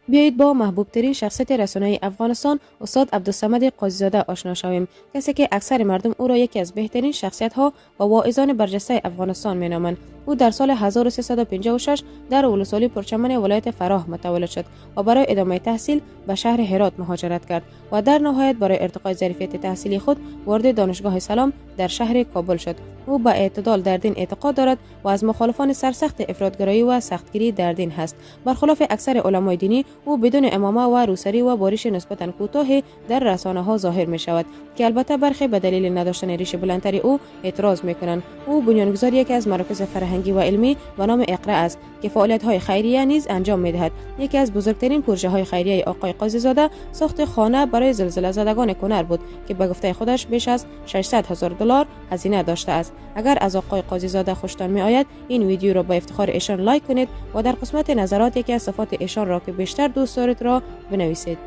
بیایید با محبوب ترین شخصیت رسانه‌ای افغانستان استاد عبدالصمد قاضی‌زاده آشنا شویم، کسی که اکثر مردم او را یکی از بهترین شخصیت‌ها و واعظان برجسته افغانستان می‌نامند. او در سال 1356 در ولسوالی پرچمن ولایت فراه متولد شد و برای ادامه تحصیل به شهر هرات مهاجرت کرد و در نهایت برای ارتقای ظرفیت تحصیلی خود وارد دانشگاه سلام در شهر کابل شد. او به اعتدال در دین اعتقاد دارد و از مخالفان سرسخت افراطگرایی و سختگیری در دین هست. برخلاف اکثر علمای دینی، او بدون امامه و روسری و باریش نسبتاً کوتاهی در رسانه‌ها ظاهر می شود که البته برخی به دلیل نداشتن ریش بلندتری او اعتراض می کنند. او بنیانگذار یکی از مراکز فرهنگی و علمی به نام اقرا است که فعالیت‌های خیریه نیز انجام می‌دهد. یکی از بزرگترین پروژه‌های خیریه آقای قاضی‌زاده ساخت خانه برای زلزله زدگان کنر بود که به گفته خودش بیش از $600,000 هزینه داشته است. اگر از آقای قاضی‌زاده خوشتان می‌آید، این ویدیو را با افتخار ایشان لایک کنید و در قسمت نظرات یکی از صفات ایشان را که بیشتر دوست دارید را بنویسید.